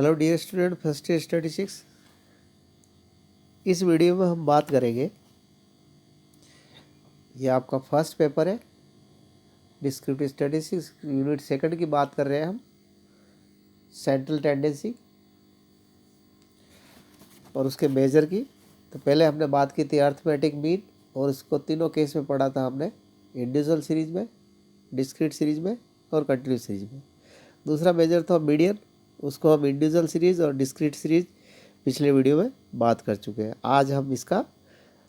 Hello dear student, first year statistics. इस video में हम बात करेंगे, ये आपका फर्स्ट पेपर है डिस्क्रिप्टिव स्टैटिस्टिक्स यूनिट सेकंड की बात कर रहे हैं हम, सेंट्रल टेंडेंसी और उसके मेजर की। तो पहले हमने बात की थी अर्थमेटिक मीन, और इसको तीनों केस में पढ़ा था हमने, इंडिविजुअल सीरीज में, डिस्क्रीट सीरीज में और कंटिन्यूस सीरीज में। दूसरा मेजर था मीडियन, उसको हम इंडिविजुअल सीरीज और डिस्क्रीट सीरीज पिछले वीडियो में बात कर चुके हैं। आज हम इसका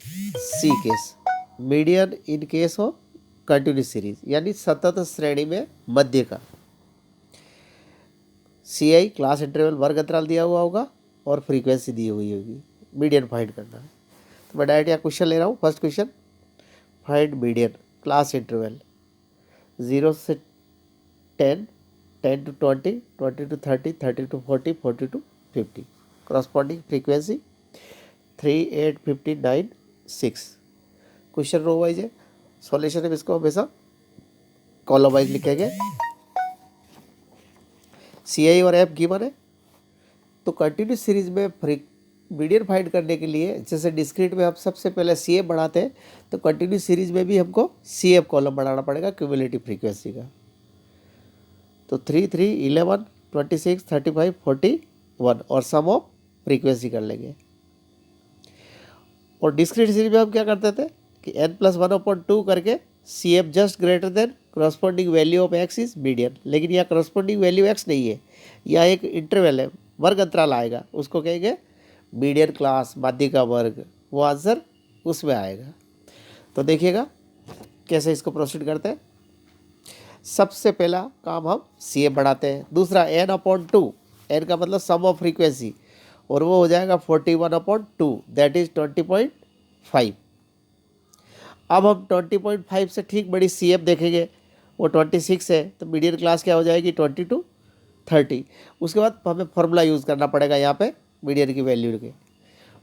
सी case, median in case of continuous series, यानी सतत श्रेणी में मध्य का। सी आई क्लास इंटरवल वर्ग अंतराल दिया हुआ होगा और फ्रीक्वेंसी दी हुई होगी, मीडियन फाइंड करना है। तो मैं डायरेक्ट यहाँ क्वेश्चन ले रहा हूँ। First question, find median class interval 0 से 10, 10 to 20, 20 to 30, 30 to 40, 40 to 50। corresponding frequency 3, 8, 15, 9, 6। Question row wise है, सॉल्यूशन है इसको हमेशा कॉलम वाइज लिखेंगे। सी आई और एफ गिवन है, तो कंटिन्यूस सीरीज में मीडियन फाइंड करने के लिए, जैसे डिस्क्रीट में हम सबसे पहले सी एफ बढ़ाते हैं, तो कंटिन्यूस सीरीज में भी हमको सी एफ कॉलम बढ़ाना पड़ेगा क्यूमुलेटिव फ्रीक्वेंसी का। तो 3, 3, 11, 26, 35, 41 और सम ऑफ फ्रीक्वेंसी कर लेंगे। और डिस्क्रीट सीरीज में हम क्या करते थे कि n+1/2 करके C F just greater than corresponding value of X is median. लेकिन यहाँ करस्पॉन्डिंग वैल्यू एक्स नहीं है, यह एक इंटरवल है, वर्ग अंतराल आएगा, उसको कहेंगे मीडियन क्लास, माध्य का वर्ग। वो आंसर उसमें आएगा। तो देखिएगा कैसे इसको प्रोसीड करते हैं। सबसे पहला काम हम सी एफ बढ़ाते हैं। दूसरा n/2, n का मतलब सम ऑफ फ्रीक्वेंसी, और वो हो जाएगा 41/2, दैट इज 20.5। अब हम 20.5 से ठीक बड़ी सी एफ देखेंगे, वो 26 है, तो मीडियन क्लास क्या हो जाएगी 20 to 30। उसके बाद हमें फॉर्मूला यूज़ करना पड़ेगा यहाँ पे मीडियन की वैल्यू के,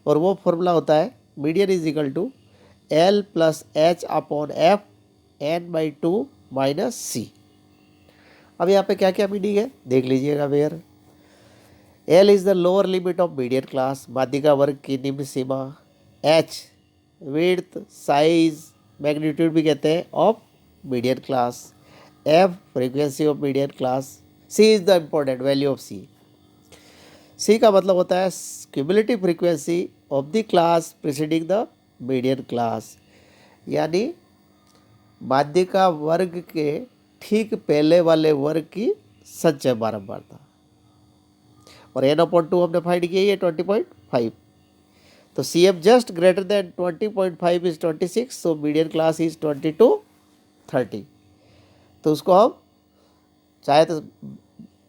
और वो फॉर्मूला होता है median is equal to L + H/F n/2 - C। अब यहाँ पे क्या क्या मीनिंग है देख लीजिएगा where. L is the lower limit of median class, माध्यिका वर्ग की निम्न सीमा। H विड्थ, साइज, मैग्नीट्यूड भी कहते हैं of median class. F frequency of median class. C is the important value of C। C का मतलब होता है cumulative frequency of the class preceding the median class, यानी माध्यिका वर्ग के ठीक पहले वाले वर्ग की संचय बारंबारता। और n/2 हमने फाइंड किया है 20.5। तो C F just greater than 20.5 is 26, so median class is 20 to 30। तो उसको हम चाहे तो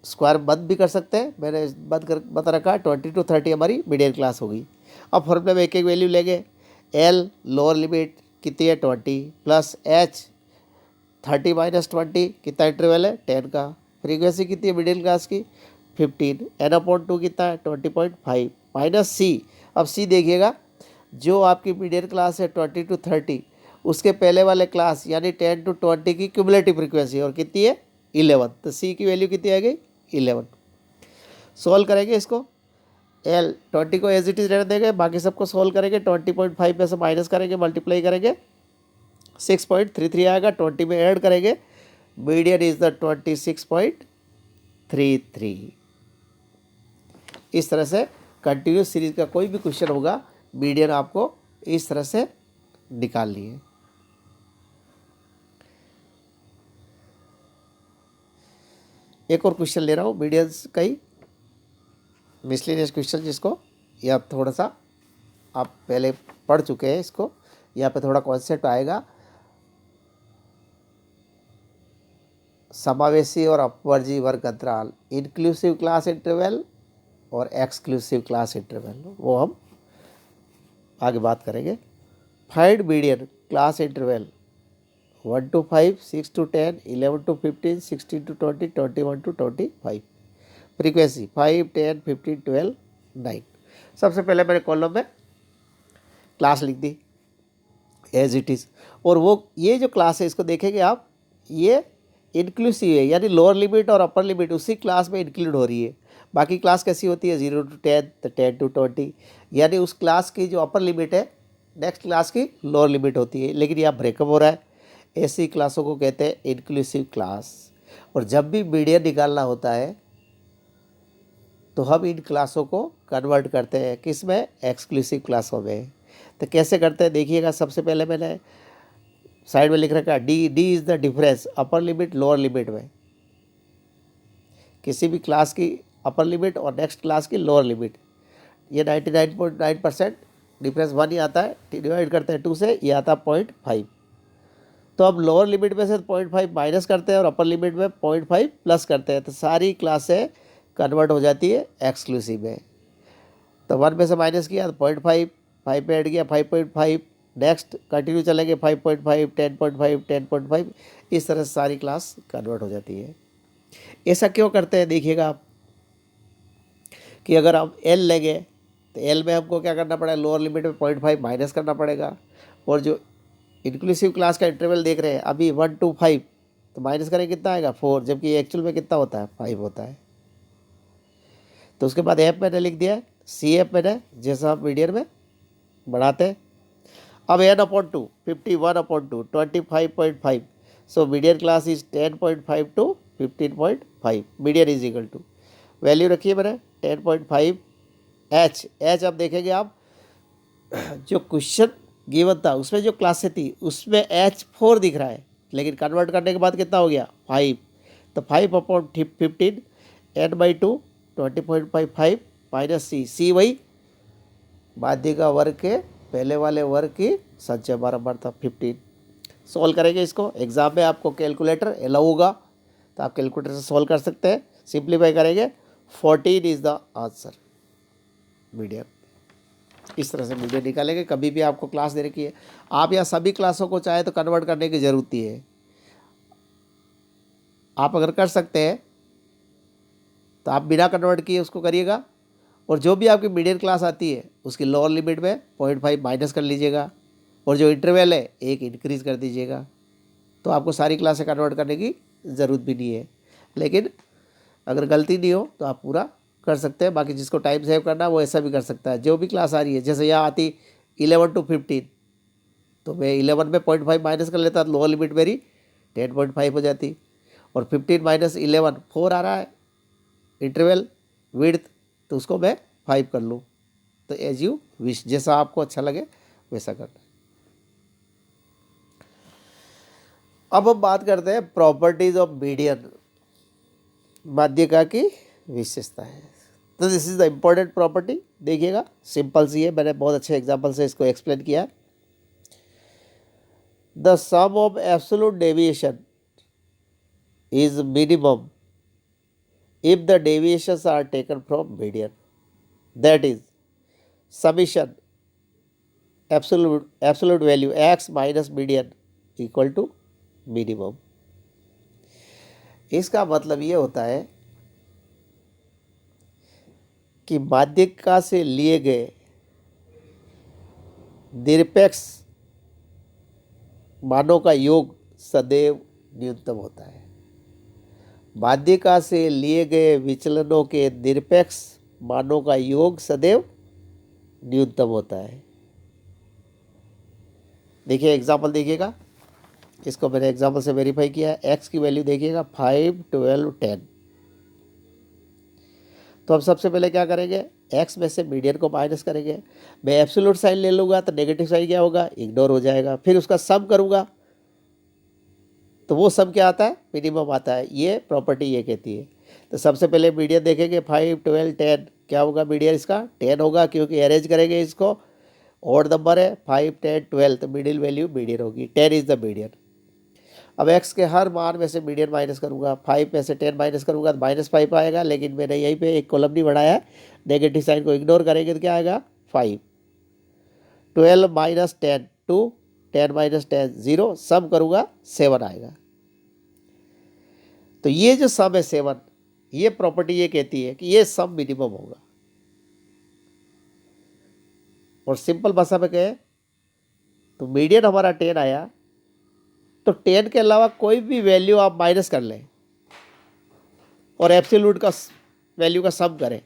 स्क्वायर बंद भी कर सकते हैं, मैंने बंद कर बता रखा है, 20 to 30 हमारी मीडियन क्लास होगी। अब फॉर्मूले में एक एक वैल्यू लेंगे। एल लोअर लिमिट कितनी है 20, प्लस एच 30 - 20 कितना इंटरवल है 10 का। फ्रीक्वेंसी कितनी है मिडिल क्लास की 15, n/2 कितना है 20.5 माइनस सी। अब सी देखिएगा, जो आपकी मीडियन क्लास है 20 to 30, उसके पहले वाले क्लास यानी 10 to 20 की क्यूमुलेटिव फ्रीक्वेंसी और कितनी है 11, तो सी की वैल्यू कितनी आ गई 11। सॉल्व करेंगे इसको, एल 20 को एज इट इज रहने देंगे, बाकी सबको सॉल्व करेंगे। 20.5 में से माइनस करेंगे, मल्टीप्लाई करेंगे, 6.33 आएगा। 20 में ऐड करेंगे, मीडियन इज द 26.33। इस तरह से कंटिन्यूस सीरीज का कोई भी क्वेश्चन होगा, मीडियन आपको इस तरह से निकालनी है। एक और क्वेश्चन ले रहा हूँ मीडियंस का ही, मिसलेनियस क्वेश्चन, जिसको या थोड़ा सा आप पहले पढ़ चुके हैं, इसको यहाँ पे थोड़ा कॉन्सेप्ट आएगा। समावेशी और अपवर्जी वर्ग अंतराल, इंक्लूसिव क्लास इंटरवल और एक्सक्लूसिव क्लास इंटरवल, वो हम आगे बात करेंगे। Find median class interval 1 to 5, 6 to 10, 11 to 15, 16 to 20, 21 to 25। Frequency 5, 10, 15, 12, 9। सबसे पहले मैंने कॉलम में क्लास लिख दी एज इट इज़, और वो ये जो क्लास है इसको देखेंगे आप, ये इंक्लूसिव है, यानी लोअर लिमिट और अपर लिमिट उसी क्लास में इंक्लूड हो रही है। बाकी क्लास कैसी होती है 0 to 10, तो 10 to 20, यानी उस क्लास की जो अपर लिमिट है नेक्स्ट क्लास की लोअर लिमिट होती है, लेकिन यहाँ ब्रेकअप हो रहा है। ऐसी क्लासों को कहते हैं इंक्लूसिव क्लास। और जब भी मीडियन निकालना होता है तो हम इन क्लासों को कन्वर्ट करते हैं किस में, एक्सक्लूसिव क्लासों में। तो कैसे करते हैं देखिएगा। सबसे पहले मैंने साइड में लिख रखा है D is the difference upper limit lower limit में, किसी भी क्लास की अपर लिमिट और नेक्स्ट क्लास की लोअर लिमिट। ये 99.9% डिफरेंस 1 ही आता है, डिवाइड करते हैं 2 से, ये आता है 0.5। तो अब लोअर लिमिट में से 0.5 माइनस करते हैं और अपर लिमिट में 0.5 प्लस करते हैं, तो सारी क्लासें कन्वर्ट हो जाती है एक्सक्लूसिव में। तो 1 में से माइनस किया तो 0.5, 5 पे ऐड किया 5.5, नेक्स्ट कंटिन्यू चलेंगे 5.5, 10.5, 10.5, इस तरह से सारी क्लास कन्वर्ट हो जाती है। ऐसा क्यों करते हैं देखिएगा आप, कि अगर हम एल लेंगे तो एल में हमको क्या करना पड़ेगा, लोअर लिमिट में 0.5 माइनस करना पड़ेगा। और जो इंक्लूसिव क्लास का इंटरवल देख रहे हैं अभी 1 to 5, तो माइनस करें कितना आएगा 4, जबकि एक्चुअल में कितना होता है 5 होता है। तो उसके बाद एफ मैंने लिख दिया है, सी एफ मैंने जैसा आप मीडियन में बढ़ाते हैं। अब n/2 51/2 25.5, so median class is 10.5 to 15.5, median is equal to value रखिए मैंने 10.5 एच अब देखेंगे आप जो क्वेश्चन गिवन था उसमें जो क्लासें थी उसमें H4 दिख रहा है, लेकिन कन्वर्ट करने के बाद कितना हो गया 5, तो 5/15 n/2 20.55 माइनस सी वही माध्यिका वर्ग के पहले वाले वर्ग की संचय बारंबार था 15। सॉल्व करेंगे इसको, एग्जाम में आपको कैलकुलेटर अलाउ होगा तो आप कैलकुलेटर से सॉल्व कर सकते हैं। सिंप्लीफाई करेंगे 14 इज द आंसर मीडियन। इस तरह से मीडियन निकालेंगे। कभी भी आपको क्लास दे रखी है, आप या सभी क्लासों को चाहे तो कन्वर्ट करने की जरूरत नहीं है, आप अगर कर सकते हैं तो आप बिना कन्वर्ट किए उसको करिएगा। और जो भी आपकी मीडियन क्लास आती है उसकी लोअर लिमिट में 0.5 माइनस कर लीजिएगा और जो इंटरवल है 1 इंक्रीज़ कर दीजिएगा, तो आपको सारी क्लासें कन्वर्ट करने की ज़रूरत भी नहीं है। लेकिन अगर गलती नहीं हो तो आप पूरा कर सकते हैं। बाकी जिसको टाइम सेव करना है वो ऐसा भी कर सकता है। जो भी क्लास आ रही है, जैसे यहाँ आती 11 to 15, तो मैं 11 में 0.5 माइनस कर लेता तो लोअर लिमिट मेरी 10.5 हो जाती, और 15 माइनस 11 4 आ रहा है इंटरवल विड्थ, तो उसको मैं 5 कर लूँ। तो एज यू विश, जैसा आपको अच्छा लगे वैसा करना। अब हम बात करते हैं प्रॉपर्टीज ऑफ मीडियन, माध्यिका की विशेषता है। तो this is the important property. देखिएगा सिंपल सी है, मैंने बहुत अच्छे एग्जांपल से इसको एक्सप्लेन किया। The sum of absolute deviation is minimum if the deviations are taken from median, that is summation absolute value x minus median equal to minimum। इसका मतलब ये होता है कि माध्यिका से लिए गए निरपेक्ष मानों का योग सदैव न्यूनतम होता है। माध्यिका से लिए गए विचलनों के निरपेक्ष मानों का योग सदैव न्यूनतम होता है। देखिए एग्जाम्पल देखिएगा, इसको मैंने एग्जाम्पल से वेरीफाई किया है। एक्स की वैल्यू देखिएगा 5, 12, 10। तो हम सबसे पहले क्या करेंगे, एक्स में से मीडियन को माइनस करेंगे। मैं एब्सोल्यूट साइन ले लूँगा तो नेगेटिव साइन क्या होगा, इग्नोर हो जाएगा। फिर उसका सम करूँगा तो वो सम क्या आता है, मिनिमम आता है। ये प्रॉपर्टी ये कहती है। तो सबसे पहले मीडियन देखेंगे 5, 12, 10, क्या होगा मीडियन इसका 10 होगा, क्योंकि अरेंज करेंगे इसको, ऑड नंबर है 5, 10, 12, तो मिडिल वैल्यू मीडियन होगी, 10 इज द मीडियन। अब एक्स के हर मान में से मीडियन माइनस करूँगा, 5 में से 10 माइनस करूँगा तो -5 आएगा, लेकिन मैंने यहीं पे एक कॉलम नहीं बढ़ाया है, नेगेटिव साइन को इग्नोर करेंगे तो क्या आएगा 5। 12 माइनस 10 2, 10 माइनस 10 0, सम करूँगा 7 आएगा। तो ये जो सम है 7, ये प्रॉपर्टी ये कहती है कि ये सम मिनिमम होगा। और सिंपल भाषा में कहे तो मीडियन हमारा 10 आया, तो 10 के अलावा कोई भी वैल्यू आप माइनस कर लें और एब्सोल्यूट का वैल्यू का सम करें,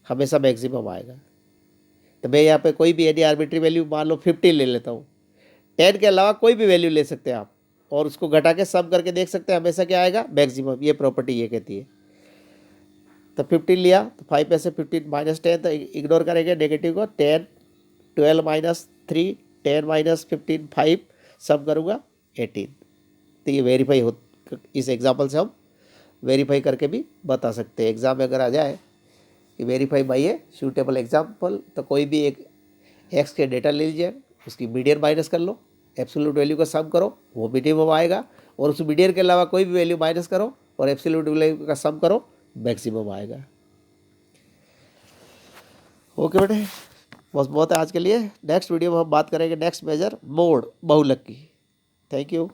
हमेशा मैक्सिमम आएगा। तो मैं यहाँ पे कोई भी एनी आर्बिट्री वैल्यू मान लो 15 ले लेता हूँ, 10 के अलावा कोई भी वैल्यू ले सकते हैं आप, और उसको घटा के सम करके देख सकते हैं, हमेशा क्या आएगा, मैक्सिमम। ये प्रॉपर्टी ये कहती है। तो 15 लिया तो 5 में से 15 माइनस 10, तो इग्नोर करेंगे नेगेटिव को, 10 12 माइनस 3 10 माइनस 15 5, सम करूँगा 18। तो ये वेरीफाई हो, इस एग्जाम्पल से हम वेरीफाई करके भी बता सकते हैं। एग्ज़ाम में अगर आ जाए कि verify by a suitable example, तो कोई भी एक एक्स के डेटा ले लीजिए, उसकी मीडियन माइनस कर लो, एब्सोल्यूट वैल्यू का सम करो, वो मिनिमम आएगा, और उस मीडियन के अलावा कोई भी वैल्यू माइनस करो और एब्सोल्यूट वैल्यू का सम करो, मैक्सिमम आएगा। ओके बेटे, बस बहुत है आज के लिए। नेक्स्ट वीडियो में हम बात करेंगे नेक्स्ट मेजर मोड बहुलक की। Thank you.